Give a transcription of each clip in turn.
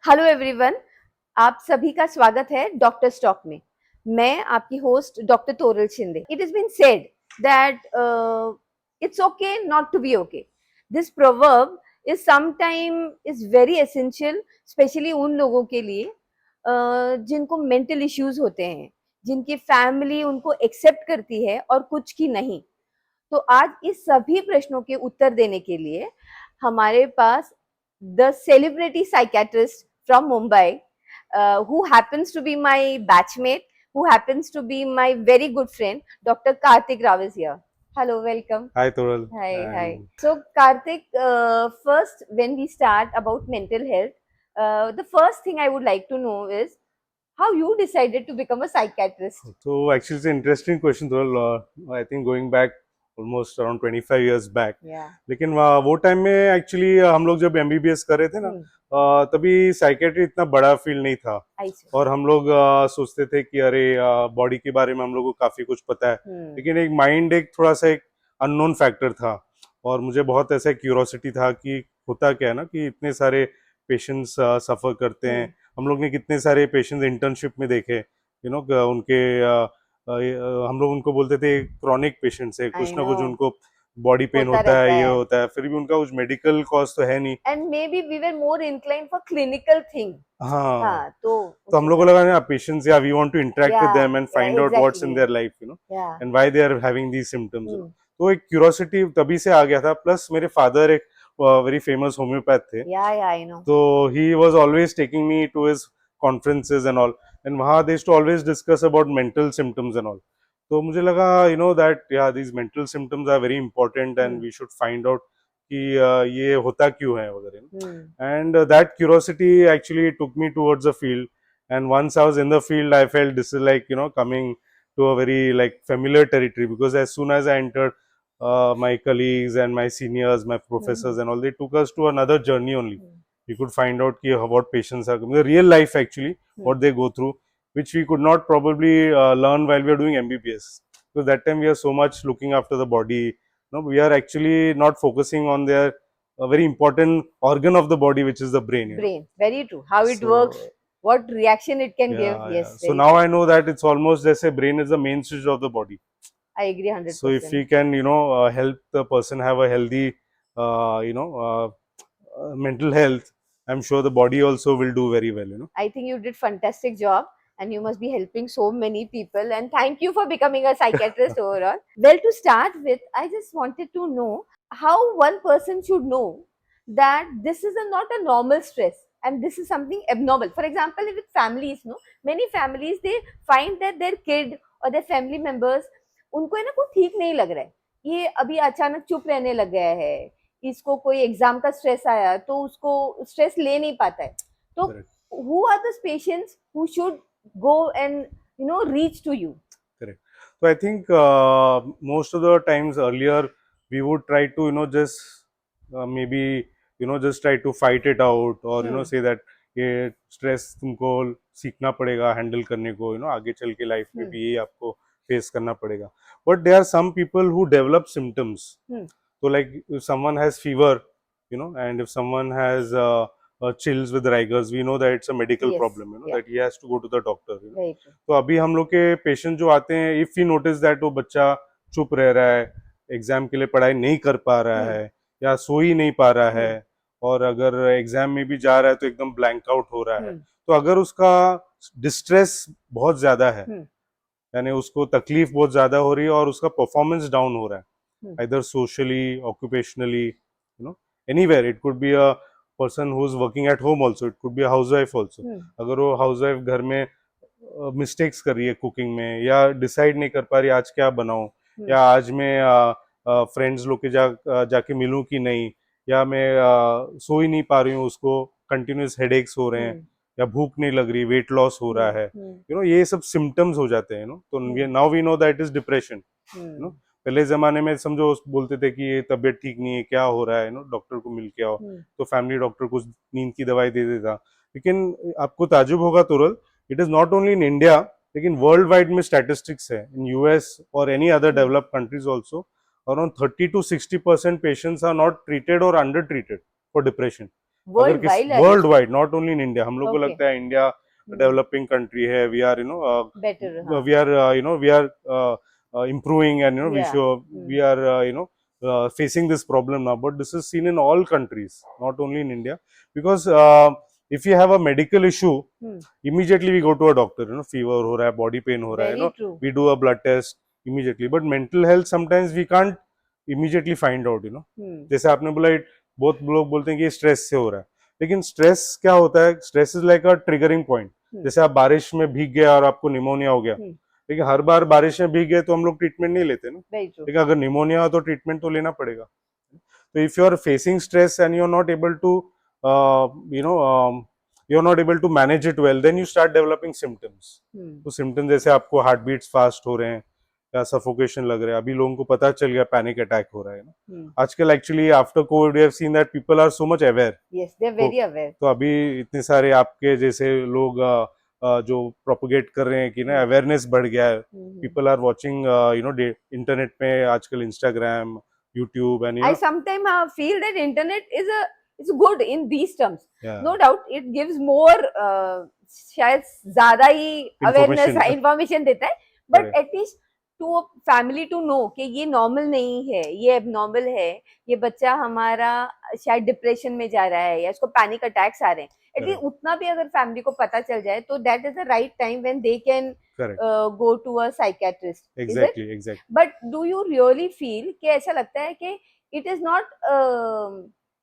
Hello everyone, आप सभी का स्वागत है डॉक्टर स्टॉक में। मैं आपकी host doctor Toral Shinde. It is been said that it's okay not to be okay. This proverb is sometime is very essential, specially उन लोगों के लिए जिनको मेंटल इश्यूज होते हैं, जिनकी फैमिली उनको एक्सेप्ट करती है और कुछ की नहीं। तो आज इस सभी प्रश्नों के उत्तर देने के लिए हमारे पास the celebrity psychiatrist from Mumbai, who happens to be my batchmate, who happens to be my very good friend, Dr. Karthik Rao is here. Hello, welcome. Hi, Toral. Hi, hi. And So, Karthik, first, when we start about mental health, the first thing I would like to know is how you decided to become a psychiatrist. so actually, it's an interesting question, Toral. I think going back almost around 25 years back. Yeah. लेकिन वो time में actually हम लोग जब MBBS कर रहे थे ना, तभी साइकेट्री इतना बड़ा फील्ड नहीं था। I see. और हम लोग सोचते थे कि अरे बॉडी के बारे में हम लोग को काफी कुछ पता है, लेकिन एक माइंड एक थोड़ा सा एक अननोन फैक्टर था। और मुझे बहुत ऐसा क्यूरोसिटी था कि होता क्या है ना कि इतने सारे पेशेंट्स सफर करते हैं। हम लोग ने कितने सारे पेशेंट्स इंटर्नशिप में देखे, उनके हम लोग उनको बोलते थे क्रॉनिक पेशेंट्स है, I कुछ ना कुछ know. उनको बॉडी पेन होता होता है, रहता ये है। होता है, फिर भी उनका कुछ मेडिकल कॉज तो है नहीं। And maybe we were more inclined for clinical thing. हाँ, हाँ, तो हम लोग को लगा ना पेशेंट्स, या we want to interact with them and yeah, find out what's in exactly. Their life, Yeah. And why they are having these symptoms, तो एक क्यूरियोसिटी तभी से आ गया था। प्लस मेरे फादर एक वेरी फेमस होम्योपैथ थे, Yeah, I know. तो he was always taking me to his conferences and all, and वहाँ they used to always discuss about mental symptoms and all. तो मुझे लगा दैट या these mental symptoms are very important and we should find out कि ये होता क्यों है वगैरह। And that curiosity actually took me towards the field, and once I was in the field I felt this is like coming to a very like familiar territory, because as soon as I entered, my colleagues and my seniors, my professors and all, they took us to another journey only. We could find out what patients are the real life actually, what they go through, which we could not probably learn while we are doing MBBS, because that time we are so much looking after the body. We are actually not focusing on their a very important organ of the body, which is the brain. Brain, very true. How it So works, what reaction it can give. yeah, Yes, yeah. So very now true. I know that it's almost, they say brain is the main switch of the body. I agree So if 100%. we can, help the person have a healthy, mental health, I'm sure the body also will do very well. I think you did fantastic job and you must be helping so many people, and thank you for becoming a psychiatrist overall. Well, to start with, I just wanted to know how one person should know that this is not a normal stress and this is something abnormal. For example, with families, many families, they find that their kid or their family members, उनको है ना कुछ ठीक नहीं लग रहा है, ये अभी अचानक चुप रहने लग गया है, इसको कोई एग्जाम का स्ट्रेस आया तो उसको स्ट्रेस ले नहीं पाता है। तो Correct. who are the patients who should go and reach to you? Correct. So I think most of the times earlier we would try to just maybe just try to fight it out, or say that ये stress तुमको सीखना पड़ेगा handle करने को, आगे चल के life में भी ये आपको फेस करना पड़ेगा। But there are some people who develop symptoms. So like if someone has fever, and if someone has chills with rigors, we know that it's a medical Yes, problem, yeah. that he has to go to the doctor. Very true. तो अभी हम लोग के patient जो आते हैं, if you notice that वो बच्चा चुप रह रहा है, एग्जाम के लिए पढ़ाई नहीं कर पा रहा है, या सो ही नहीं पा रहा है, और अगर एग्जाम में भी जा रहा है तो एकदम ब्लैंक आउट हो रहा है, तो अगर उसका डिस्ट्रेस बहुत ज्यादा है, यानी उसको तकलीफ बहुत ज्यादा हो रही है और उसका परफॉर्मेंस डाउन हो रहा है, either socially, occupationally, anywhere. It could be a person who's working at home also, it could be a housewife also. अगर वो हाउसवाइफ घर में मिस्टेक्स कर रही है कुकिंग में, या डिसाइड नहीं कर पा रही आज क्या बनाऊं, या आज मैं फ्रेंड्स लोग के जाके मिलूं कि नहीं, या मैं सो ही नहीं पा रही हूँ, उसको कंटिन्यूस हेडेक्स हो रहे हैं, या भूख नहीं लग रही, वेट लॉस हो रहा है, ये सब सिम्टम्स हो जाते हैं। तो now we know that is depression. पहले जमाने में समझो बोलते थे कि ये तबीयत ठीक नहीं है, क्या हो रहा है, डॉक्टर को मिल के आओ, तो फैमिली डॉक्टर कुछ नींद की दवाई दे देता। लेकिन आपको ताजुब होगा तुरल, it is not only in India, लेकिन वर्ल्ड वाइड में स्टैटिस्टिक्स है, इन यूएस और any other developed countries also, around 30 to 60% patients are not treated or under treated for depression. World wide world wide, not only in India. हम लोग को Okay. लगता है India developing country है, we are better, we are we are improving, and we Yeah. show we are facing this problem now, but this is seen in all countries, not only in India, because if you have a medical issue, immediately we go to a doctor, fever ho raha hai, body pain ho raha hai, Very true. we do a blood test immediately, but mental health sometimes we can't immediately find out, जैसे आपने बोला बहुत लोग बोलते हैं कि stress से हो रहा है, लेकिन स्ट्रेस क्या होता है, stress is like a triggering point. जैसे आप बारिश में भीग गए और आपको निमोनिया हो गया, लेकिन हर बार बारिश में भीग गए तो हम लोग ट्रीटमेंट नहीं लेते ना, लेकिन अगर निमोनिया हो तो ट्रीटमेंट तो लेना पड़ेगा। तो if you are facing stress and you are not able to you are not able to manage it well, then you start developing symptoms. तो सिम्टम्स जैसे आपको हार्ट बीट्स फास्ट हो रहे हैं या सफोकेशन लग रहा है, अभी लोगों को पता चल गया पैनिक अटैक हो रहा है ना आजकल। Actually after COVID we have seen that people are so much aware. Yes, they are very aware. तो अभी इतने सारे आपके जैसे लोग जो प्रोपोगेट कर रहे हैं कि ना अवेयरनेस बढ़ गया है, पीपल आर वाचिंग इंटरनेट पे आजकल Instagram, YouTube, and I sometimes feel that internet is good in these terms. No doubt it gives more शायद ज्यादा ही अवेयरनेस इंफॉर्मेशन देता है, but at least to family to know कि ये नॉर्मल नहीं है, ये एबनॉर्मल है, ये बच्चा हमारा शायद डिप्रेशन में जा रहा है या इसको पैनिक अटैक्स आ रहे हैं, एटलीस्ट उतना भी अगर फैमिली को पता चल जाए तो that is the right time when they can go to a psychiatrist. Exactly. But do you really feel कि ऐसा लगता है कि it is not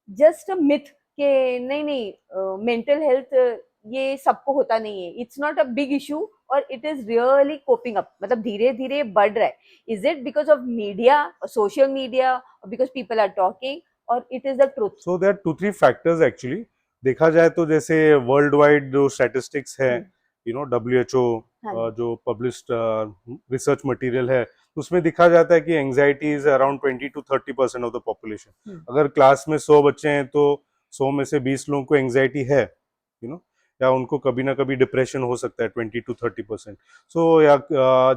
just a myth कि नहीं mental health ये सबको होता नहीं है, it's not a big issue और it is really coping up, मतलब धीरे धीरे बढ़ रहा है? Is it because of media or social media or because people are talking or it is the truth? So there are 2-3 factors actually. देखा जाए तो जैसे वर्ल्ड वाइड जो स्टैटिस्टिक्स है, WHO जो पब्लिश्ड रिसर्च मटेरियल है, उसमें दिखा जाता है कि anxiety is around 20 to 30% of the population. अगर क्लास में 100 बच्चे हैं तो 100 में से 20 लोगों को एंजाइटी है, या उनको कभी ना कभी डिप्रेशन हो सकता है 20 to 30%। सो या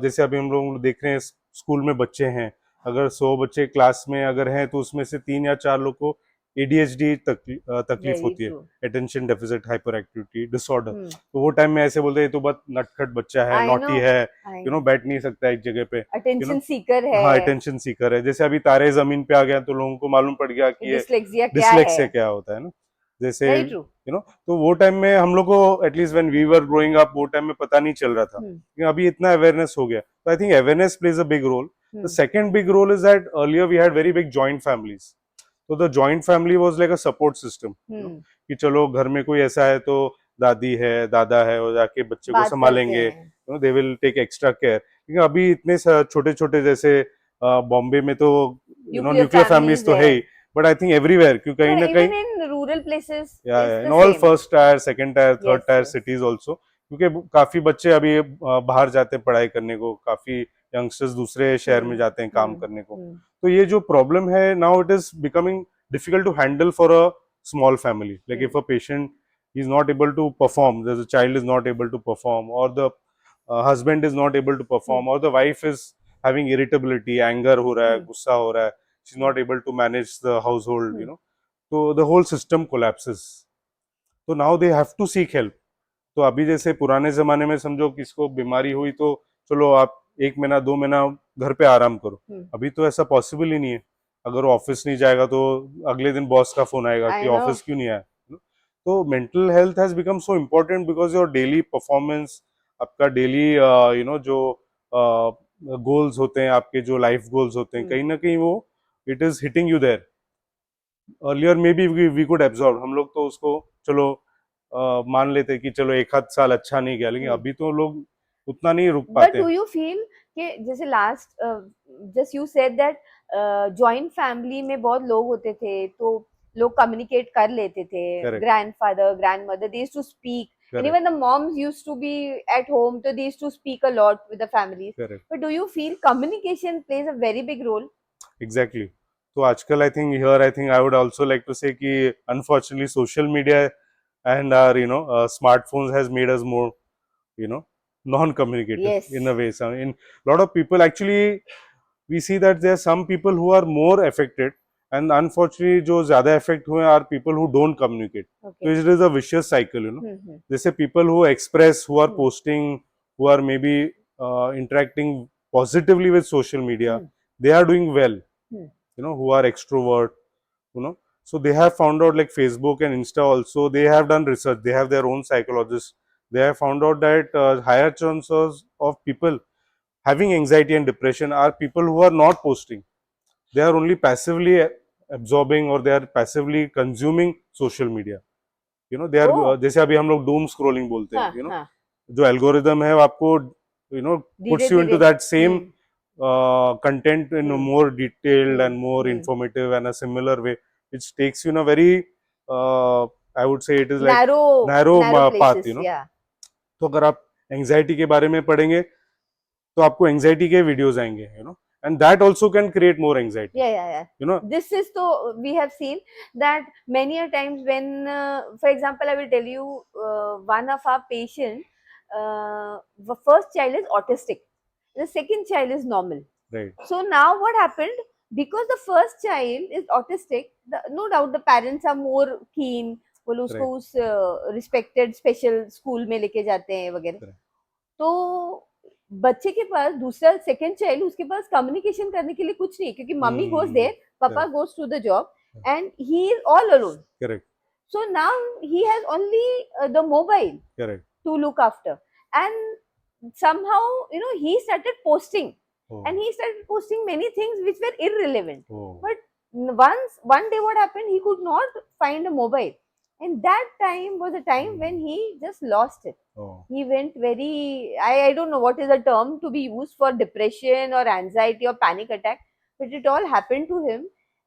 जैसे अभी हम लोग देख रहे हैं स्कूल में बच्चे हैं, अगर 100 बच्चे क्लास में अगर हैं तो उसमें से 3 या 4 लोग को ADHD तकलीफ होती है, attention deficit hyper activity disorder. तो वो टाइम में ऐसे बोलते हैं तो बहुत नटखट बच्चा है, नॉटी है, बैठ नहीं सकता एक जगह पे, अटेंशन सीकर है। हाँ, अटेंशन सीकर है। जैसे अभी तारे जमीन पे आ गया तो लोगों को मालूम पड़ गया कि डिसलेक्सिया क्या होता है ना, जैसे तो वो टाइम में हम लोग को at least when we were growing up वो टाइम में पता नहीं चल रहा था, लेकिन अभी इतना अवेयरनेस हो गया। तो I think awareness plays a big role. The second big role is that earlier we had very big joint families, तो the joint family was like a support system, कि चलो घर में कोई ऐसा है तो दादी है, दादा है, और जाके बच्चे को संभालेंगे, they will take extra care. लेकिन अभी इतने छोटे छोटे जैसे बॉम्बे में तो न्यूक्लियर फैमिलीज तो है ही, बट आई थिंक एवरीवेयर, क्योंकि कहीं ना कहीं in rural places, in all first tier, second tier, third tier cities also, क्योंकि काफी बच्चे अभी बाहर जाते हैं पढ़ाई करने को, काफी यंगस्टर्स दूसरे शहर में जाते हैं काम करने को। तो ये जो प्रॉब्लम है now, it is becoming difficult to handle for a small family. Like if a patient is not able to perform, the child is not able to perform, or the husband is not able to perform, or the wife is having irritability, anger हो रहा है, गुस्सा हो रहा है, she's not able to manage the household, so the whole system collapses. So now they have to seek help. तो अभी जैसे पुराने जमाने में समझो किसको बीमारी हुई तो चलो आप 1 महीना 2 महीना घर पे आराम करो, अभी तो ऐसा पॉसिबल ही नहीं है। अगर ऑफिस नहीं जाएगा तो अगले दिन बॉस का फोन आएगा कि ऑफिस क्यों नहीं आया। तो mental health has become so important because your daily performance, आपका डेली जो गोल्स होते हैं, आपके जो लाइफ गोल्स होते हैं, कहीं ना कहीं वो it is hitting you there. Earlier maybe we could absorb, हम लोग तो उसको चलो मान लेते कि चलो 1 आध साल अच्छा नहीं गया, लेकिन अभी तो लोग उतना नहीं रुक पाते। बट डू यू फील कि जैसे last just you said that joint family में बहुत लोग होते थे तो लोग कम्युनिकेट कर लेते थे, grandfather, grandmother, they used to speak, and even the moms used to be at home, so they used to speak a lot with the families. But do you feel communication plays a very big role? Exactly. So आजकल I think I would also like to say कि unfortunately social media and our smartphones has made us more non-communicative in a way. So in lot of people actually we see that there are some people who are more affected and unfortunately जो ज्यादा effect हुए are people who don't communicate. तो Okay. It is a vicious cycle, you know. Hmm. जैसे people who express, who are Hmm. posting, who are maybe interacting positively with social media, Hmm. they are doing well, Hmm. you know, who are extrovert, you know. So they have found out, like Facebook and Insta also, they have done research, they have their own psychologists, they have found out that higher chances of people having anxiety and depression are people who are not posting. They are only passively absorbing, or they are passively consuming social media, you know. They are Oh. जैसे अभी हम लोग doom scrolling बोलते हैं, हाँ you know. हाँ. जो algorithm है वो आपको, you know, धीरे puts you into धीरे. that same Hmm. content in a Hmm. more detailed Hmm. and more Hmm. informative and a similar way, which takes you in a very I would say it is like Narrow narrow path, places. you know. Yeah. तो अगर आप anxiety के बारे में पढ़ेंगे तो आपको anxiety के वीडियोस आएंगे, you know, and that also can create more anxiety, Yeah. you know. This is so we have seen that many a times when, for example, I will tell you one of our patient, the first child is autistic, the second child is normal. Right. So now what happened? Because the first child is autistic, no doubt the parents are more keen. वो लोग उसको Right. उस respected special school में लेके जाते हैं वगैरह. Correct. तो बच्चे के पास दूसरा सेकंड चाइल्ड, उसके पास कम्युनिकेशन करने के लिए कुछ नहीं, क्योंकि mummy goes there, papa goes to the job, and he is all alone. Correct. So now he has only the mobile Correct. to look after, and somehow, you know, he started posting, Oh. and he started posting many things which were irrelevant. Oh. But one day what happened, he could not find a mobile, and that time was a time when he just lost it. Oh. He went very, I don't know what is the term to be used for depression or anxiety or panic attack, but it all happened to him.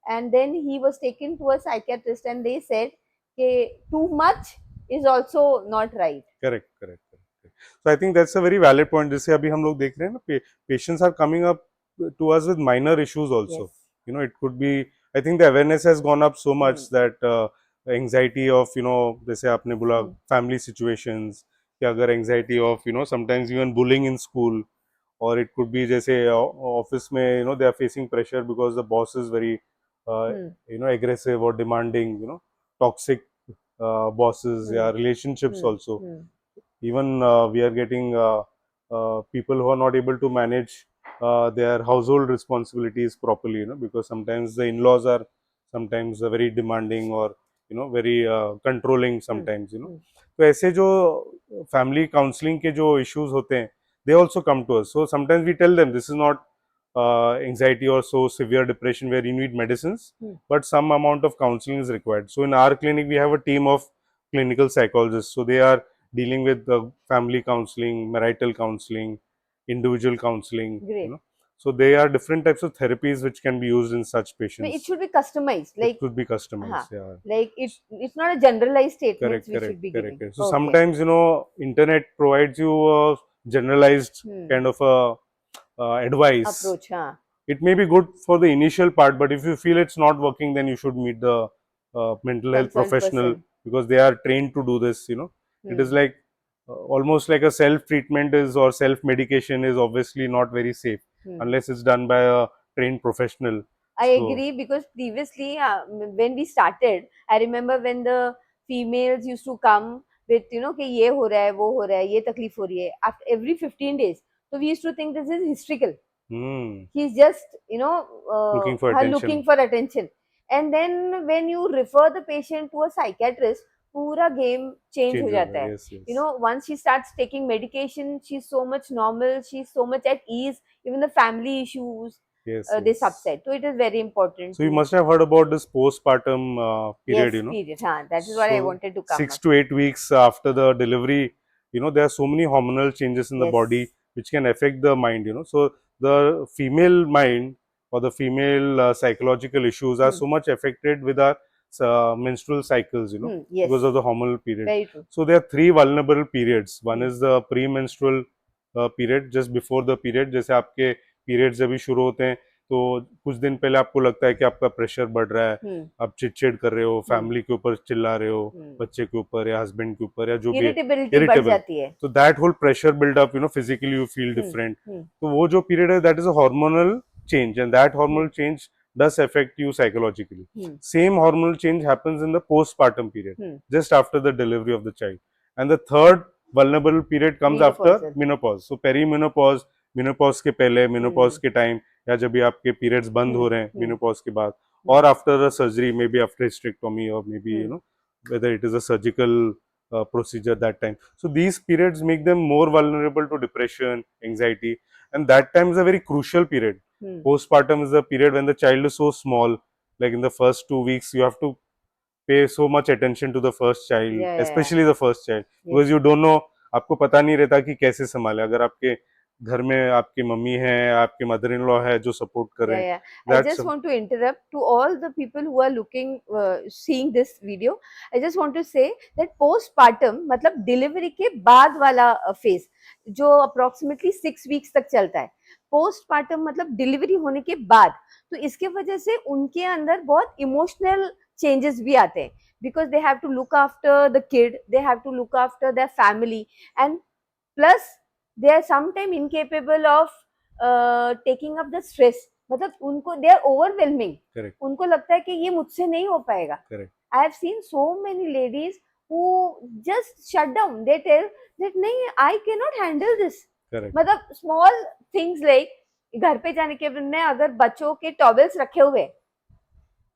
And then he was taken to a psychiatrist, and they said okay, too much is also not right. Correct, correct, correct. So I think that's a very valid point. जैसे अभी हम लोग देख रहे हैं ना, patients are coming up to us with minor issues also. Yes. You know, it could be, I think the awareness has gone up so much that anxiety of, you know, जैसे आपने बोला family situations, या अगर anxiety of, you know, sometimes even bullying in school, or it could be जैसे office में, you know, they are facing pressure because the boss is very you know, aggressive or demanding, you know, toxic bosses, yeah, relationships also. Even we are getting people who are not able to manage their household responsibilities properly, you know, because sometimes the in-laws are sometimes very demanding, or you know, very controlling sometimes, you know. तो ऐसे जो family counseling के जो issues होते हैं, they also come to us. So sometimes we tell them this is not anxiety or so severe depression where you need medicines, but some amount of counseling is required. So in our clinic we have a team of clinical psychologists, so they are dealing with the family counseling, marital counseling, individual counseling. Great. You know? So there are different types of therapies which can be used in such patients. It should be customized, like it could be customized. Yeah. Like it's not a generalized statement Correct, we correct, should be correct, giving. correct. So sometimes, you know, internet provides you a generalized kind of a advice. Approach, It may be good for the initial part, but if you feel it's not working, then you should meet the mental health Concerned professional person. because they are trained to do this, you know. It is like almost like a self treatment is, or self medication is obviously not very safe unless it's done by a trained professional. I agree, because previously when we started, I remember when the females used to come with, you know, कि ये हो रहा है, वो हो रहा है, ये तकलीफ हो रही है, after every 15 days. So we used to think this is hysterical. He's just, you know, looking for attention. And then when you refer the patient to a psychiatrist, पूरा game change हो जाता है. Yes, yes. You know, once she starts taking medication, she's so much normal, she's so much at ease. Even the family issues, they subside. So it is very important. So you must have heard about this postpartum period, yes, you know. Period. That is what I wanted to come 6 up. to 8 weeks after the delivery, you know, there are so many hormonal changes in the Yes. body which can affect the mind, you know. So the female mind or the female psychological issues are so much affected with our menstrual cycles, you know, Yes. because of the hormonal period. Very true. So there are 3 vulnerable periods. One is the premenstrual period, just before the period. जैसे आपके periods जब भी शुरू होते हैं तो कुछ दिन पहले आपको लगता है कि आपका प्रेशर बढ़ रहा है, आप चिड़चिड़ कर रहे हो, फैमिली के ऊपर चिल्ला रहे हो, बच्चे के ऊपर या हस्बैंड के ऊपर या जो भी Irritability बढ़ जाती है. तो that whole pressure build up, you know, physically you feel different. तो वो जो पीरियड है that is a hormonal change, and that hormonal change does affect you psychologically. Hmm. Same hormonal change happens in the postpartum period, Hmm. just after the delivery of the child. And the third vulnerable period comes after Menopausal. menopause. So perimenopause, menopause के पहले, menopause Hmm. के time, या जब भी आपके periods बंद हो रहे हैं Hmm. menopause के बाद, Hmm. or after a surgery, maybe after hysterectomy, or maybe Hmm. you know whether it is a surgical procedure that time. So these periods make them more vulnerable to depression, anxiety, and that time is a very crucial period. Hmm. Postpartum is the period when the child is so small, like in the first 2 weeks you have to pay so much attention to the first child, Yeah. especially the first child, Yes. because you don't know, आपको पता नहीं रहता कि कैसे संभाले. अगर आपके घर में आपकी मम्मी है, आपके मदर इन लॉ है जो सपोर्ट कर रहे Yeah, हैं, yeah. I that's just want to interrupt to all the people who are looking, seeing this video. I just want to say that postpartum मतलब डिलीवरी के बाद वाला फेज जो approximately 6 weeks तक चलता है. postpartum मतलब डिलीवरी होने के बाद, तो इसके वजह से उनके अंदर बहुत इमोशनल चेंजेस भी आते हैं, because they have to look after the kid, they have to look after their family, and plus they are sometimes incapable of taking up the stress. मतलब उनको they are overwhelming. correct. उनको लगता है कि ये मुझसे नहीं हो पाएगा. Correct. I have seen so many ladies who just shut down. They tell that नहीं, I cannot handle this. Correct. मतलब small things like घर पे जाने के बाद में अगर बच्चों के टॉवेल्स रखे हुए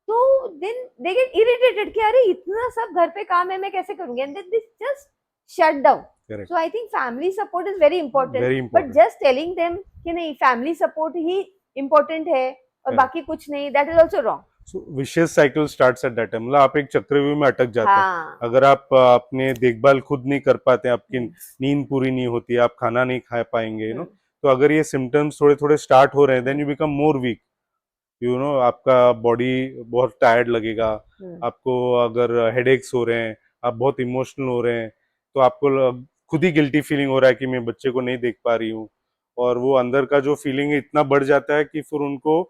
तो then they get irritated कि अरे इतना सब घर पे काम है, मैं कैसे करूंगी, and then they just shut down. Correct. So I think family support is very important. Very important. But just telling them कि नहीं family support ही important है और Correct. बाकी कुछ नहीं, that is also wrong. So vicious cycle starts at that time. मतलब आप एक चक्रव्यूह में अटक जाते हैं. हाँ. अगर आप अपने देखभाल खुद नहीं कर पाते, आपकी नींद पूरी नहीं होती, आप खाना नहीं खा पाएंगे, यू नो, तो अगर ये सिम्टम्स थोड़े थोड़े स्टार्ट हो रहे हैं, then you become more weak. You know, आपका बॉडी बहुत टायर्ड लगेगा. आपको अगर हेडेक्स हो रहे हैं, आप बहुत इमोशनल हो रहे हैं, तो आपको खुद ही गिल्टी फीलिंग हो रहा है कि मैं बच्चे को नहीं देख पा रही हूँ, और वो अंदर का जो फीलिंग इतना बढ़ जाता है कि फिर उनको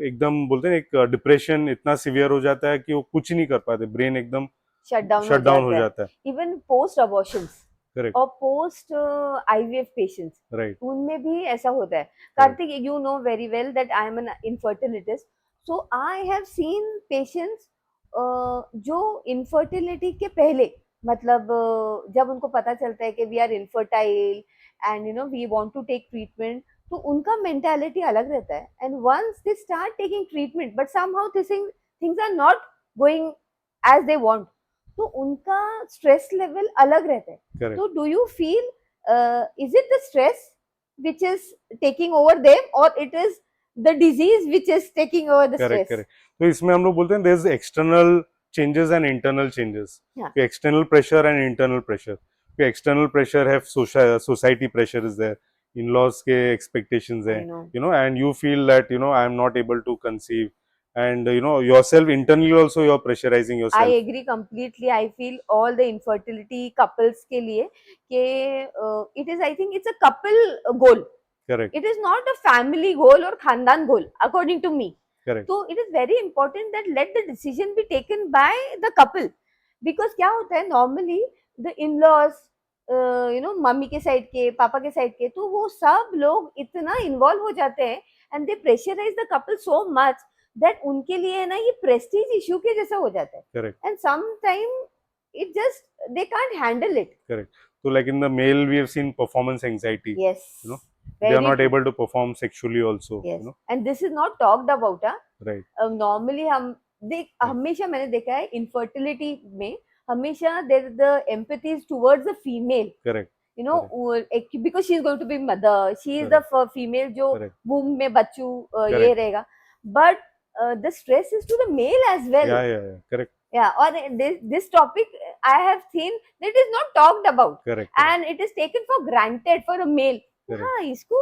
एकदम बोलते हैं एक डिप्रेशन इतना सिवियर हो जाता है कि वो कुछ नहीं कर पाते, ब्रेन एकदम शट डाउन हो जाता है. इवन पोस्ट अबॉर्शंस और पोस्ट IVF पेशेंट्स, राइट, उनमें भी ऐसा होता है. Kartik, you know very well that I am an infertilitist, so I have seen patients जो इनफर्टिलिटी के पहले मतलब जब उनको पता चलता है कि we are infertile and you know we want to take treatment, तो उनका मेंटालिटी अलग रहता है. And once they start taking treatment but somehow things are not going as they want, तो उनका स्ट्रेस लेवल अलग रहता है. Correct. तो do you feel is it the stress which is taking over them or it is the disease which is taking over the correct stress? Correct. तो इसमें हम लोग बोलते हैं there is external changes and internal changes. Yeah. External pressure and internal pressure. External pressure है, society pressure is there, in laws के expectations हैं, I know. you know, and you feel that, you know, I am not able to conceive, and you know yourself internally also you're pressurizing I yourself. agree completely. I feel all the infertility couples के लिए कि it is, I think it's a couple goal. Correct. It is not a family goal or khandan goal according to me. Correct. So it is very important that let the decision be taken by the couple, because क्या होता है normally the in-laws, you know, mummy के side के, पापा के side के, तो वो सब लोग इतना इन्वॉल्व हो जाते हैं and they pressurize the couple so much that उनके लिए ना ये प्रेस्टीज इश्यू के जैसा हो जाता है. Correct. And sometime it just they can't handle it. Correct. So like in the male we have seen performance anxiety. Yes. You know, Very they are not true. able to perform sexually also. Yes. You know. And this is not talked about. Right. Normally हम हमेशा मैंने देखा है infertility में हमेशा there the empathy is towards the female. Correct. You know, because she is going to be mother, she is the female जो womb में बच्चू ये रहेगा, but the stress is to the male as well. Yeah. Correct. Yeah, or this topic I have seen that is not talked about. Correct. And it is taken for granted for a male. हाँ, इसको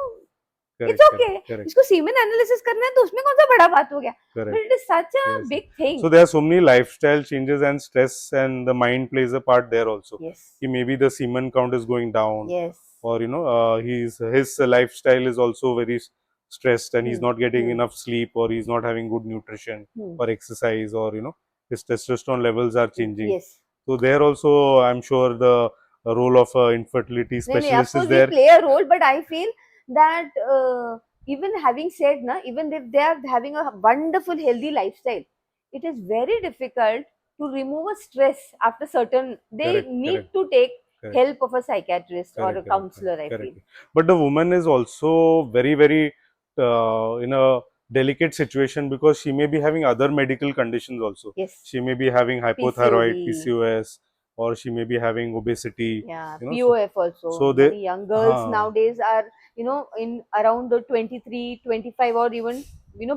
Correct. it's okay. Correct. इसको semen analysis करना है तो उसमें कौन सा बड़ा बात हो गया? Correct. But it is such a Yes. big thing. So there are so many lifestyle changes and stress, and the mind plays a part there also. Yes. Ki maybe the semen count is going down. Yes. Or you know, his lifestyle is also very stressed, and he's not getting enough sleep, or he's not having good nutrition or exercise, or you know, his testosterone levels are changing. Yes. So there also, I'm sure the role of a infertility specialist of course is there. We play a role, but I feel that even having said na, even if they are having a wonderful healthy lifestyle, it is very difficult to remove a stress after certain, they correct, need correct, to take correct, help of a psychiatrist or a correct, correct, counselor, I correct. feel. But the woman is also very, very in a delicate situation because she may be having other medical conditions also. Yes, She may be having hypothyroid, PCOD, PCOS, or she may be having obesity. yeah, You know, POF also. so they, Many young girls हाँ, nowadays are, in around the 23, 25, or even,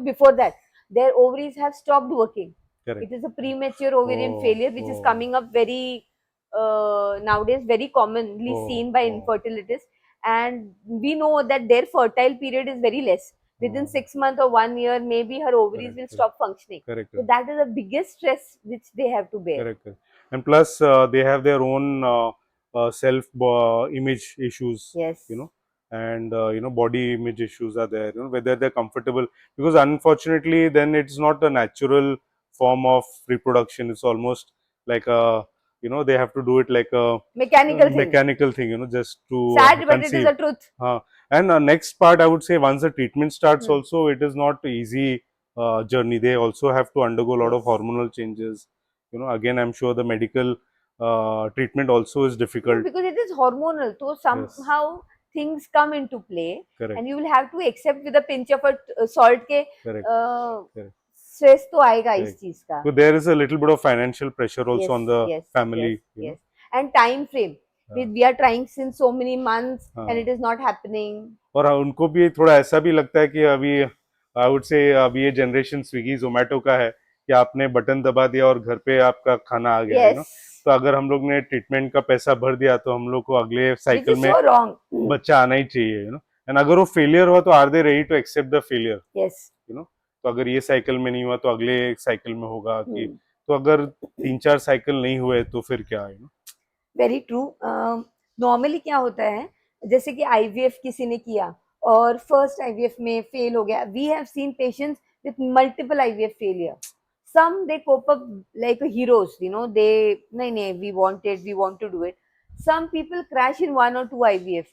before that, their ovaries have stopped working. correct. It is a premature ovarian Oh, failure, which is oh, coming up very, nowadays, very commonly oh, seen by oh, infertilities. And we know that their fertile period is very less. Within oh, 6 months or 1 year, maybe her ovaries correct, will correct, stop functioning. correct, So that is the biggest stress which they have to bear. correct, correct. And plus, they have their own self image issues, Yes. you know, and body image issues are there. You know, whether they're comfortable, because unfortunately, then it's not a natural form of reproduction. It's almost like a, they have to do it like a Mechanical thing. mechanical thing, just to Sad, but it is conceive. the truth. And next part, I would say, once the treatment starts, Hmm. also, it is not easy journey. They also have to undergo a lot of Yes. hormonal changes. Again, I'm sure the medical treatment also is No, difficult. because it is hormonal. So Yes, somehow things come into play, correct, and you will have to accept with a pinch of salt के correct, correct, stress तो आएगा इस correct. चीज का. So there is a little bit of financial pressure also Yes, on the yes, yes, family. yes. And time frame. हाँ, We are trying since so many months, and हाँ. it is not happening. और उनको भी थोड़ा ऐसा भी लगता है कि अभी आई वुड से अभी ये जनरेशन स्विगी जोमेटो का है कि आपने बटन दबा दिया और घर पे आपका खाना आ गया, Yes, तो अगर हम लोग ने ट्रीटमेंट का पैसा भर दिया तो हम लोग को अगले which साइकिल is में so wrong. बच्चा आना ही चाहिए, एंड अगर वो फेलियर हुआ तो are they ready to accept the failure, Yes. तो अगर ये साइकिल में नहीं हुआ तो अगले साइकिल में होगा कि, Hmm. तो अगर 3-4 साइकिल नहीं हुए तो फिर क्या है, वेरी ट्रू. नॉर्मली क्या होता है, जैसे कि आईवीएफ किसी ने किया और फर्स्ट आईवीएफ में फेल हो गया. We have seen patients with multiple IVF failure. Some they cope up like heroes, they नहीं नहीं we want to do it. Some people crash in one और two IVF.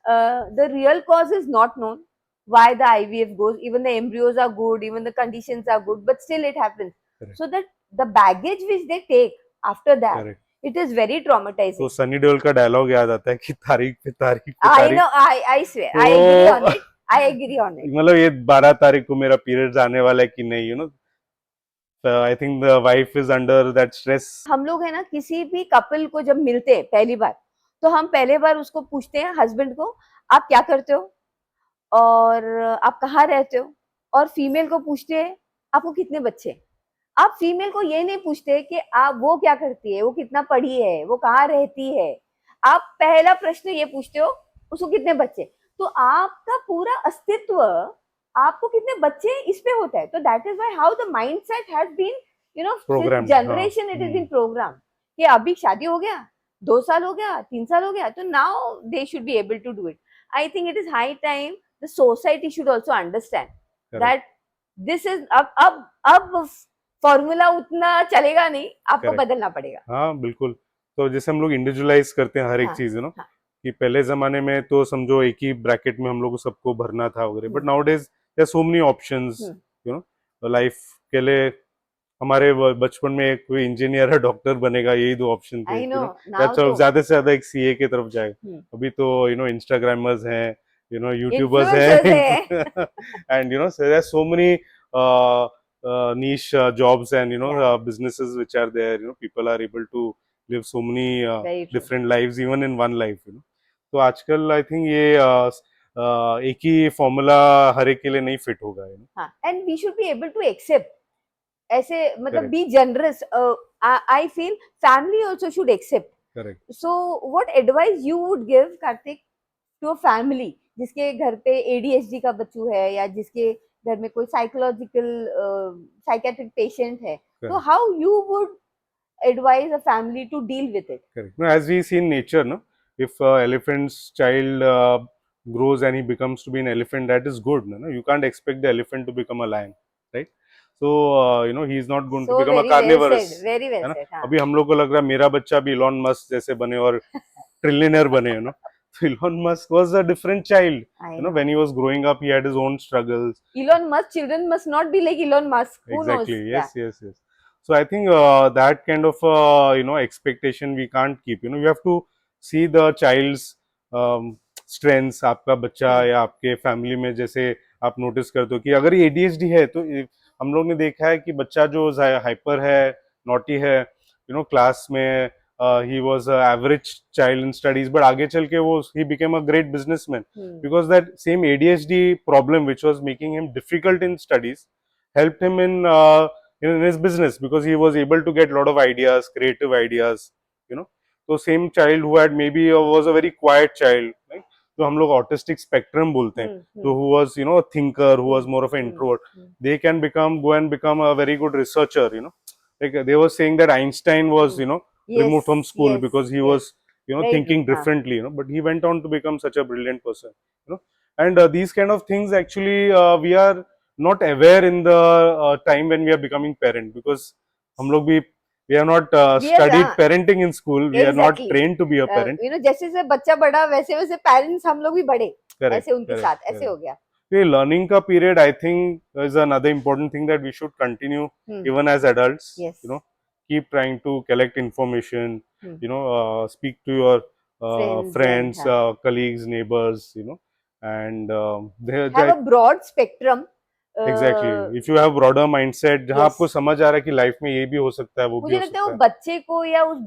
The real cause is not known why the IVF goes. Even the embryos are good, even the conditions are good, but still it happens. Correct. So that the baggage which they take after that, Correct. it is very traumatizing. तो सनी देओल का dialogue याद आता है कि तारीख पे तारीख पे I तारीख, know, I swear, I agree on तो it. I agree on it. मतलब ये 12 तारीख को मेरा पीरियड्स आने वाला है कि नहीं, I think the wife is under that stress. हम लोग है ना, किसी भी कपल को जब मिलते हैं पहली बार, तो हम पहले बार उसको पूछते हैं, हस्बैंड को, आप क्या करते हो और आप कहाँ रहते हो. और फीमेल को पूछते हैं, आपको कितने बच्चे हैं. आप फीमेल को ये नहीं पूछते कि आप वो क्या करती है, वो कितना पढ़ी है, वो कहाँ रहती है. आप पहला प्रश्न ये पूछते हो, उसको कितने बच्चे. तो आपका पूरा अस्तित्व, आपको कितने बच्चे इस पे होता है. तो that is why how the mindset has been, Programmed, generation it is हाँ. बीन प्रोग्राम कि अभी शादी हो गया, 2 साल हो गया, 3 साल हो गया, तो now they should be able to do it. I think it is high time the society should also understand that this is, अब फॉर्मूला उतना चलेगा नहीं, आपको Correct. बदलना पड़ेगा. हाँ, बिल्कुल. तो जैसे हम लोग इंडिविजुअलाइज करते हैं हर एक हाँ, चीज, हाँ. कि पहले जमाने में तो समझो एक ही ब्रैकेट में हम लोग को सबको भरना था वगैरह, but nowadays there so many options, life के लिए. हमारे बचपन में एक कोई इंजीनियर है, डॉक्टर बनेगा, यही 2 ऑप्शन थे, आई नो. या नाउ तो तो ज्यादा से ज्यादा एक सीए की तरफ जाएगा. हम्म, अभी तो इंस्टाग्रामर्स हैं, यूट्यूबर्स influencers हैं, है. and there are so many niche jobs and Yeah, businesses which are there. People are able to live so many very true. different lives even in one life. तो आजकल I think ये एक ही formula हर एक के लिए नहीं fit होगा. हाँ, and we should be able to accept. ऐसे मतलब Correct. Be generous. I feel family also should accept. Correct. So what advice you would give, Kartik, to a family जिसके घर पे एडीएचडी का बच्चू है, या जिसके घर में कोई साइकोलॉजिकल साइकेट्रिक पेशेंट है, तो Correct. How you would advise a family to deal with it? Correct. No, as we see in nature, no, if elephant's child grows and he becomes to be an elephant, that is good. No, you can't expect the elephant to become a lion, right? So he is not going to So become a very well carnivorous. said, very well है ना? said. हाँ. अभी हम लोग को लग रहा है मेरा बच्चा भी इलॉन मस्क जैसे बने और ट्रिलियनर बने, Elon Musk was a different child. I You know, know. when he was growing up, he had his own struggles. Elon Musk children must not be like Elon Musk. Who knows? Exactly. Yeah. Yes. So I think that kind of expectation we can't keep. You know, you have to see the child's strengths. आपका बच्चा Hmm. या आपके family में जैसे आप notice करते हो कि अगर ये ADHD है तो हम लोग ने देखा है कि बच्चा जो हाइपर है, नॉटी है, यू नो, क्लास में he was a average child in studies, but आगे चल के वो he became a great businessman Hmm. because that same ADHD problem which was making him difficult in studies helped him in his business because he was able to get a lot of ideas, creative ideas, you know. So same child who had maybe was a very quiet child, right? तो हम लोग autistic spectrum बोलते हैं, so who was, you know, a thinker, who was more of an introvert, they can go and become a very good researcher, you know. Like they were saying that Einstein was, you know, removed from school because he was, you know, Very thinking true. differently, you know, but he went on to become such a brilliant person, you know. And these kind of things actually we are not aware in the time when we are becoming parent because हम लोग भी we have not We are, studied parenting in school, we are not Exactly. trained to be a parent. You know, जैसे जैसे बच्चा बड़ा वैसे वैसे parents हम लोग भी बढ़े, Correct, ऐसे उनके correct, साथ ऐसे correct. हो गया. ये learning का period I think is another important thing that we should continue even as adults. Yes. You know, keep trying to collect information. Hmm. You know, speak to your Friends and, colleagues, neighbors. You know, and have a broad spectrum. Exactly if you have broader mindset जहां Yes. आपको समझ आ रहा है कि life में ये भी हो सकता है, वो भी मुझे हो लगता है वो सकता है. बच्चे को या उस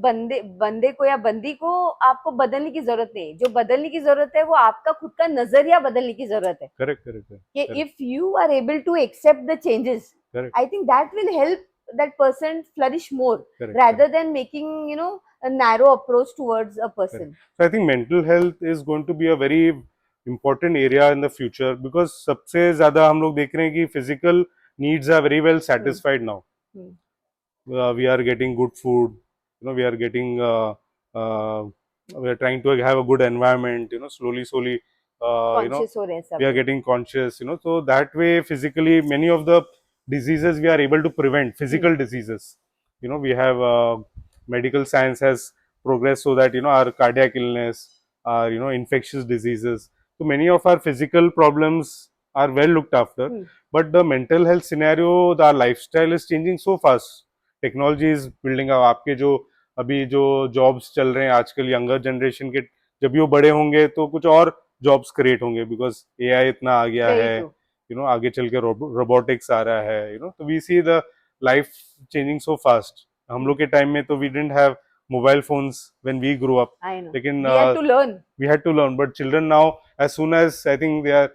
बंदे को या बंदी को आपको बदलने की जरूरत नहीं. जो बदलने की जरूरत है वो आपका खुद का नजरिया बदलने की जरूरत है. करेक्ट करेक्ट कि if you are able to accept the changes, correct I think that will help that person flourish more rather than making, you know, a narrow approach towards a person. So I think mental health is going to be a very important area in the future because सबसे ज्यादा हम लोग देख रहे हैं कि physical needs are very well satisfied now. We are getting good food, you know, we are getting we are trying to have a good environment, you know, slowly you know, Conscious हो रहे हैं सब we are लोग. getting conscious, you know, so that way physically many of the diseases we are able to prevent, physical diseases, you know, we have medical science has progressed so that, you know, our cardiac illness, our, you know, infectious diseases, so many of our physical problems are well looked after. But the mental health scenario, the lifestyle is changing so fast, technology is building up. आपके जो अभी जो jobs चल रहे हैं आजकल younger generation के, जब भी वो बड़े होंगे तो कुछ और जॉब्स क्रिएट होंगे बिकॉज एआई इतना आ गया है, यू नो, आगे चल के रोबोटिक्स आ रहा है, यू नो, तो we see the life changing so fast. हम लोग के टाइम में तो we didn't have mobile phones when we grow up, लेकिन we had to learn. But children now as soon as I think they are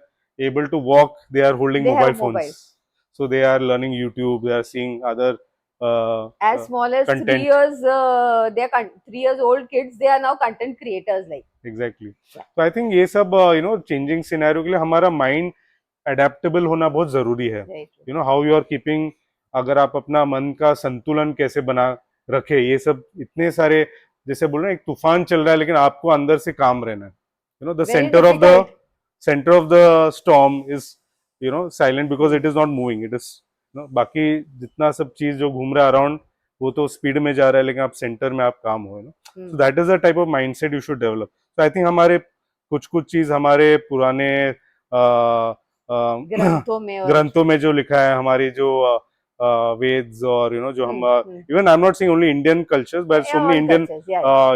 able to walk, they are holding mobile phones. So they are learning YouTube, they are seeing other as small as content. 3 years, they are 3 years old kids, they are now content creators like. Exactly. So I think ये सब you know changing scenario के लिए हमारा mind adaptable होना बहुत जरूरी है. You know how you are keeping, अगर आप अपना मन का संतुलन कैसे बना रखे, ये सब इतने सारे, जैसे बोल रहे हैं एक तूफान चल रहा है लेकिन आपको अंदर से काम रहना है. You know, the center of the storm is, you know, silent because it is not moving, it is, you know, बाकी जितना सब चीज जो घूम रहा है अराउंड वो तो स्पीड में जा रहा है लेकिन आप सेंटर में आप काम हो, so that is the type of mindset you should develop. So I think हमारे कुछ चीज हमारे पुराने ग्रंथों में जो लिखा है, हमारी जो वेद्स और you know जो हम even I'm not saying only Indian cultures but so many Indian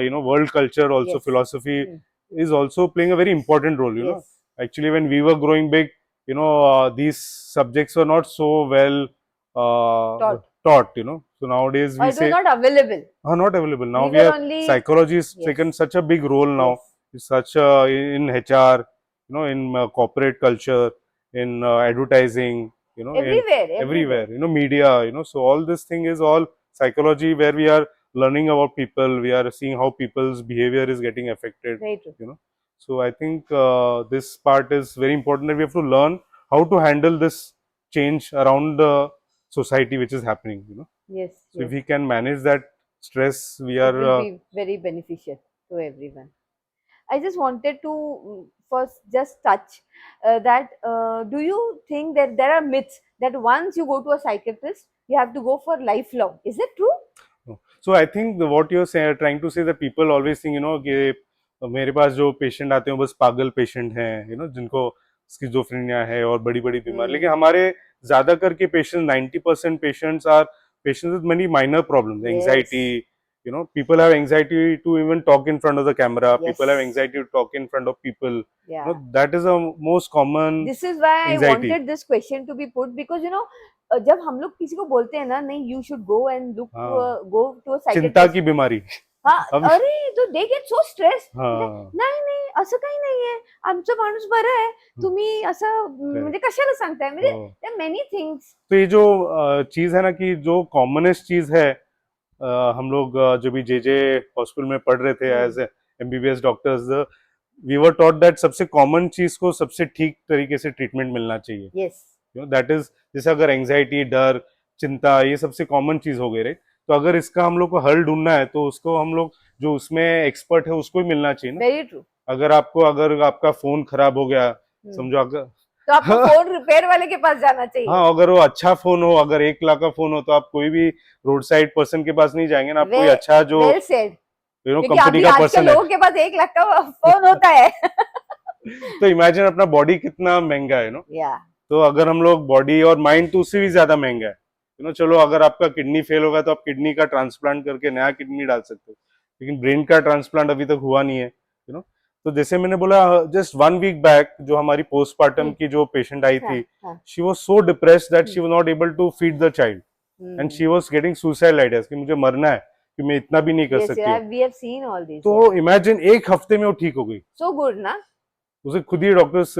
you know world culture also, philosophy is also playing a very important role, you know. Actually when we were growing big, you know, these subjects were not so well taught, you know. So nowadays we say not available. Not available. Now we are psychology is taken such a big role now. It's such in HR, you know, in corporate culture, in advertising, you know, everywhere, you know, media, you know. So all this thing is all psychology where we are learning about people, we are seeing how people's behavior is getting affected, you know. So I think this part is very important that we have to learn how to handle this change around the society which is happening, you know. So if we can manage that stress, we are it will be very beneficial to everyone. I just wanted to first just touch that do you think that there are myths that once you go to a psychiatrist you have to go for lifelong? Is it true? So I think what you're trying to say that people always think, you know, तो मेरे पास जो patient आते हैं वो बस पागल patient हैं, जिनको स्किज़ोफ्रेनिया है और बड़ी बड़ी बीमारी। लेकिन हमारे ज्यादा करके patient 90% patients are patients with many minor problems, anxiety, people have anxiety to even talk in front of the camera. Yes. People have anxiety to talk in front of people. Yeah. That is the most common. This is why I anxiety. wanted this question to be put because जब हम लोग किसी को बोलते हैं ना, नहीं you should go and look go to a चिंता साइकियाट्रिस्ट, की बीमारी. अरे तो दे गेट सो स्ट्रेस. हाँ. नाही असं काही नाहीये, आमचं माणूस बरं आहे, तुम्ही असं म्हणजे कशाला सांगताय, म्हणजे मेनी थिंग्स. तो ये जो चीज है ना, कि जो कॉमनेस्ट चीज है, हम लोग जब भी जे हॉस्पिटल में पढ़ रहे थे as MBBS doctors, we were taught that सबसे कॉमन चीज को सबसे ठीक तरीके से ट्रीटमेंट मिलना चाहिए. यस, दैट इज, जैसे अगर एंजाइटी, डर, चिंता, ये सबसे कॉमन चीज हो गई, तो अगर इसका हम लोग को हल ढूंढना है तो उसको हम लोग जो उसमें एक्सपर्ट है उसको ही मिलना चाहिए ना. Very true. अगर आपका फोन खराब हो गया, समझो, अगर तो आपको फोन रिपेयर वाले के पास जाना चाहिए. हाँ, अगर वो अच्छा फोन हो, अगर 1 लाख का फोन हो, तो आप कोई भी रोड साइड पर्सन के पास नहीं जाएंगे ना, आप कोई अच्छा जो कंपनी का पर्सन है. लोगों के पास 1 लाख का फोन होता है. तो इमेजिन अपना बॉडी कितना महंगा है, तो अगर हम लोग बॉडी और माइंड तो उससे भी ज्यादा महंगा है. चलो, अगर आपका किडनी फेल होगा तो आप किडनी का ट्रांसप्लांट करके नया किडनी डाल सकते हो, लेकिन ब्रेन का ट्रांसप्लांट अभी तक हुआ नहीं है. तो जैसे मैंने बोला, जस्ट 1 वीक बैक जो हमारी पोस्टमार्टम की जो पेशेंट आई थी, she was so depressed that she was not able to feed the child and she was getting suicide ideas कि मुझे मरना है, कि मैं इतना भी नहीं कर सकती. तो इमेजिन 1 हफ्ते में वो ठीक हो गई. सो गुड ना. उसे खुद ही डॉक्टर्स,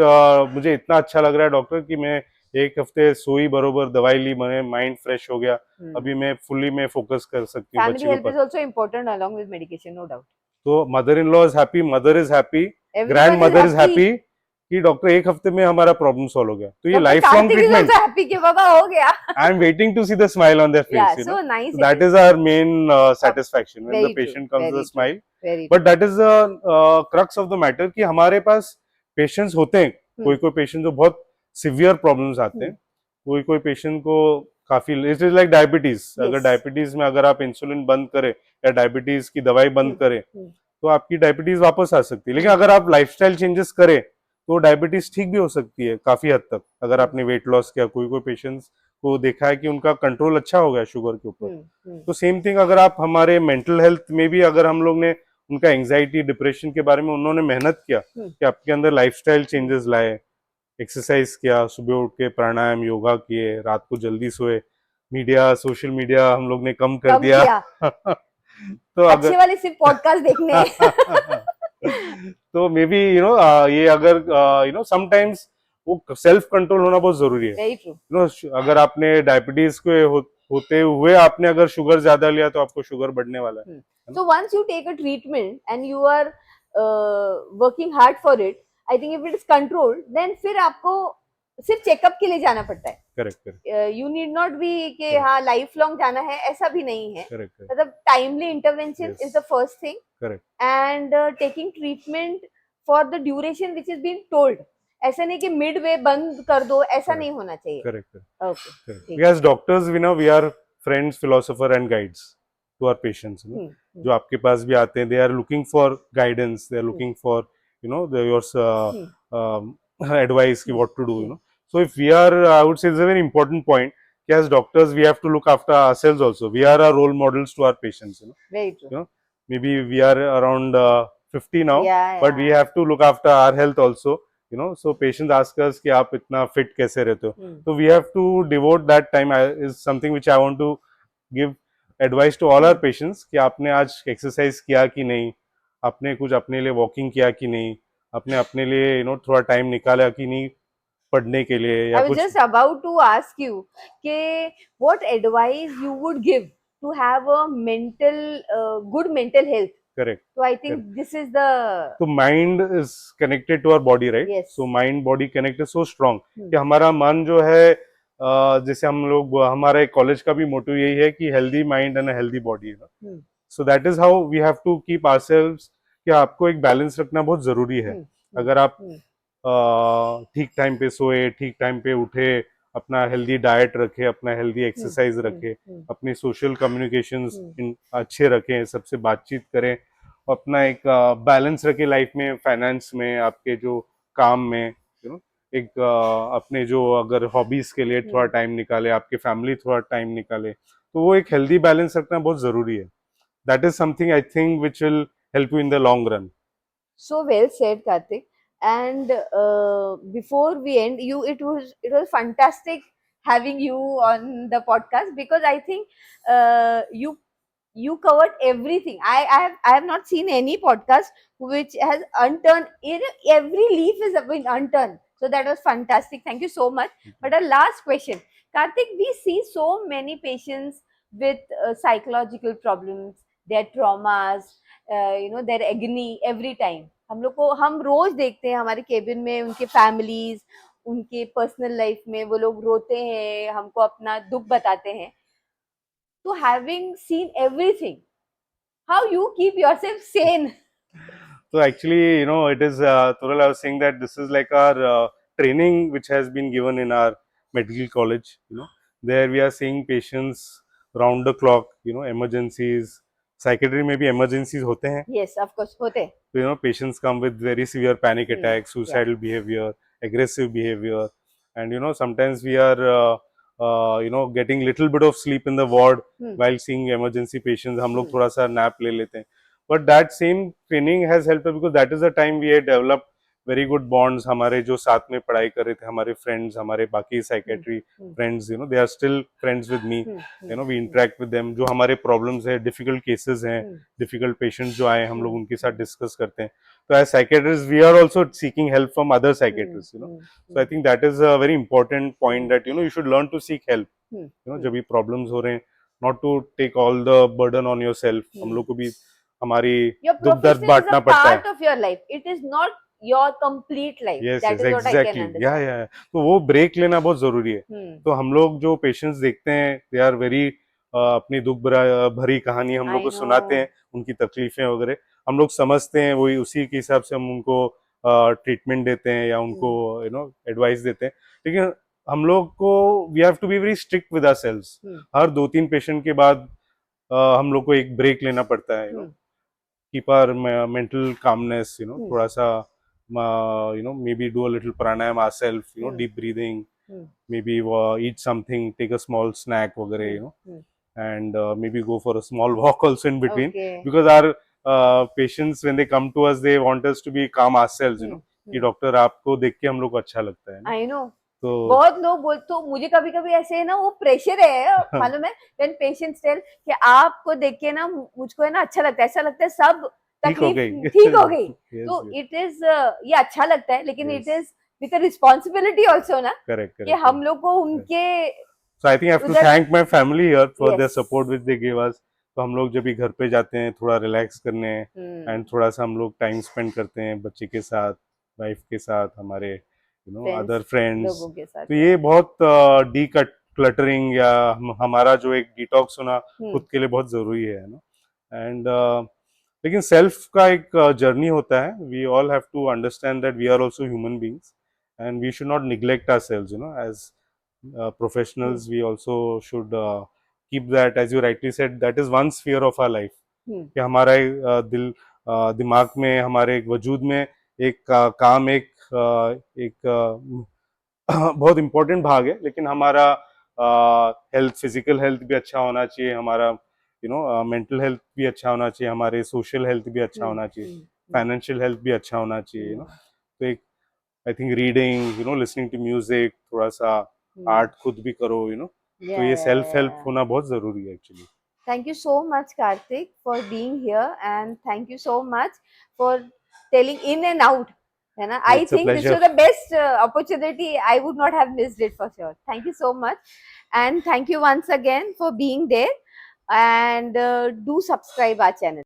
मुझे इतना अच्छा लग रहा है डॉक्टर कि मैं 1 हफ्ते सोई, बरोबर दवाई ली, मैंने माइंड फ्रेश हो गया. अभी मैं फुल्ली फोकस कर सकती हूँ बच्चे के ऊपर. Family health is also important along with medication, no doubt. तो mother in law is happy, mother is happy, grandmother is happy कि डॉक्टर 1 हफ्ते में हमारा प्रॉब्लम सॉल्व हो गया. तो ये लाइफ लॉन्ग ट्रीटमेंट. हैप्पी कि बाबा हो गया. I am waiting to see the smile on their face. So nice. That is our main satisfaction when the patient comes with a smile. But that is the crux of the matter कि हमारे पास patients होते हैं. कोई patient जो बहुत severe problems आते हैं, कोई पेशेंट को काफी, इट इज लाइक डायबिटीज. अगर डायबिटीज में अगर आप इंसुलिन बंद करें या डायबिटीज की दवाई बंद करें तो आपकी डायबिटीज वापस आ सकती है. लेकिन अगर आप लाइफस्टाइल चेंजेस करें तो डायबिटीज ठीक भी हो सकती है काफी हद तक. अगर आपने वेट लॉस किया, कोई पेशेंट्स को देखा है कि उनका कंट्रोल अच्छा हो गया शुगर के ऊपर. तो सेम थिंग अगर आप हमारे मेंटल हेल्थ में भी, अगर हम लोग ने उनका एंजाइटी, डिप्रेशन के बारे में उन्होंने मेहनत किया कि आपके अंदर लाइफस्टाइल चेंजेस लाए, एक्सरसाइज किया, सुबह उठ के प्राणायाम, योगा किए, रात को जल्दी सोए, मीडिया, सोशल मीडिया हम लोग ने कम कर दिया. तो अच्छे वाले सिर्फ पॉडकास्ट देखने. तो मे बी ये अगर समटाइम्स वो सेल्फ कंट्रोल होना बहुत जरूरी है. अगर आपने डायबिटीज के होते हुए आपने अगर शुगर ज्यादा लिया तो आपको शुगर बढ़ने वाला है. So once you take a treatment and you are working hard for it, I think if it is controlled, then फिर आपको सिर्फ चेकअप के लिए जाना पड़ता है. Correct. You need not be कि हाँ लाइफ लॉन्ग जाना है, ऐसा भी नहीं है. मतलब timely intervention is the first thing. Correct. And taking treatment for the duration which is been told. ऐसा नहीं कि मिड वे बंद कर दो, ऐसा नहीं होना चाहिए. Correct. Okay. As doctors we are friends, philosopher and guides to our patients. जो आपके पास भी आते हैं, they are looking for guidance, they are looking for your advice ki what to do. So if we are, I would say it's a very important point, as doctors we have to look after ourselves also. We are our role models to our patients. Very true. Maybe we are around 50 now, but we have to look after our health also. So patients ask us कि आप इतना fit कैसे रहते हो. So we have to devote that time. Is something which I want to give advice to all our patients कि आपने आज exercise किया कि नहीं, आपने कुछ अपने लिए walking किया कि नहीं, आपने अपने लिए थोड़ा टाइम निकाला कि नहीं पढ़ने के लिए या कुछ. I was just about to ask you कि what advice you would give to have a good mental health. Correct. So I think this is the. So mind is connected to our body, right? Yes. So mind body connect is so strong कि हमारा मन जो है, जैसे हम लोग, हमारे college का भी मोटो यही है कि healthy mind and a healthy body. So that is how we have to keep ourselves कि आपको एक बैलेंस रखना बहुत जरूरी है. अगर आप ठीक टाइम पे सोए, ठीक टाइम पे उठे, अपना हेल्दी डाइट रखे, अपना हेल्दी एक्सरसाइज रखे, अपनी सोशल कम्युनिकेशंस अच्छे रखें, सबसे बातचीत करें, अपना एक बैलेंस रखे लाइफ में, फाइनेंस में, आपके जो काम में, यू नो, एक अपने जो अगर हॉबीज के लिए थोड़ा टाइम निकाले, आपके फैमिली थोड़ा टाइम निकाले, तो वो एक हेल्दी बैलेंस रखना बहुत जरूरी है. That is something I think which will help you in the long run. So well said, Karthik. And before we end, it was fantastic having you on the podcast, because I think you covered everything. I have not seen any podcast which has unturned. Every leaf is been unturned. So that was fantastic. Thank you so much. But a last question, Karthik, we see so many patients with psychological problems, their traumas, their agony every time. हम रोज देखते हैं हमारे cabin में उनके families, उनके personal life में वो लोग रोते हैं, हमको अपना दुख बताते हैं. So having seen everything, how you keep yourself sane? So actually, it is, Tural, I was saying that this is like our training which has been given in our medical college. There we are seeing patients round the clock. Emergencies. Psychiatry में भी emergencies होते हैं. Yes, of course, होते. So, patients come with very severe panic attacks, Yeah. suicidal behavior, aggressive behavior, and sometimes we are getting little bit of sleep in the ward while seeing emergency patients. हम लोग थोड़ा सा nap ले लेते हैं. But that same training has helped us because that is the time we had developed very good bonds. हमारे जो साथ में पढ़ाई कर रहे थे, हमारे friends, हमारे बाकी psychiatry friends, they are still friends with me. We interact with them. जो हमारे problems है, difficult cases हैं, difficult patients जो आए, हम लोग उनके साथ discuss करते हैं. So as psychiatrists, we are also seeking help from other psychiatrists. So I think that is a very important point that you should learn to seek help. जब भी problems हो रहे हैं, not to take all the burden on yourself. हम लोग को भी हमारी Your दुख दर्द profession is बांटना a पड़ता है. part of your life. It is not your complete life. Yes, That yes, is what I can exactly. understand. Yeah. तो वो ब्रेक लेना बहुत जरूरी है. तो हम लोग जो पेशेंट्स देखते हैं, दे आर वेरी अपनी दुख भरी कहानी हम लोग I को know. सुनाते हैं, उनकी तकलीफें वगैरह हम लोग समझते हैं, वही उसी के हिसाब से हम उनको ट्रीटमेंट देते हैं या उनको एडवाइस देते हैं. लेकिन हम लोग को we have to be very strict with ourselves. हर 2-3 पेशेंट के बाद हम लोग को एक ब्रेक लेना पड़ता है. keep our mental calmness, thoda sa, maybe do a little pranayam ourselves, deep breathing, maybe eat something, take a small snack, vagare, and maybe go for a small walk also in between. Okay. Because our patients, when they come to us, they want us to be calm ourselves, कि doctor आपको देख के हम लोग को अच्छा लगता है. I know. तो बहुत लोग बोल, तो मुझे कभी कभी ऐसे है ना, वो प्रेशर है मालूम है, when patients tell कि आपको देख के ना मुझको है ना अच्छा लगता है, ऐसा लगता है सब तकलीफ ठीक हो गई. तो इट इज ये अच्छा लगता है, लेकिन it is with responsibility also ना, कि हम लोग को उनके. So I think I have to thank my family here for their support which they gave us. तो हम लोग जब भी घर पे जाते हैं थोड़ा रिलैक्स करने एंड थोड़ा सा हम लोग टाइम स्पेंड करते हैं बच्चे के साथ, वाइफ के साथ, हमारे अदर फ्रेंड्स. तो ये बहुत डी क्लटरिंग या हमारा जो एक डिटॉक्स होना खुद के लिए बहुत जरूरी है ना. एंड लेकिन सेल्फ का एक जर्नी होता है. We all have to understand that we are also human beings and we should not neglect ourselves, as professionals. We also should keep that, as you rightly said, that is one sphere of our life. कि हमारा दिमाग में, हमारे वजूद में एक काम एक बहुत इम्पोर्टेंट भाग है, लेकिन हमारा हेल्थ, फिजिकल हेल्थ भी अच्छा होना चाहिए, हमारा मेंटल हेल्थ भी अच्छा होना चाहिए, हमारे सोशल हेल्थ भी अच्छा होना चाहिए, फाइनेंशियल हेल्थ भी अच्छा होना चाहिए. तो एक I think reading, listening to music, थोड़ा सा आर्ट खुद भी करो, तो ये सेल्फ हेल्प होना बहुत जरूरी है actually. Thank you so much, Karthik, for being here, and thank you so much for telling in and out. I think this was the best opportunity. I would not have missed it for sure. Thank you so much, and thank you once again for being there. And do subscribe our channel.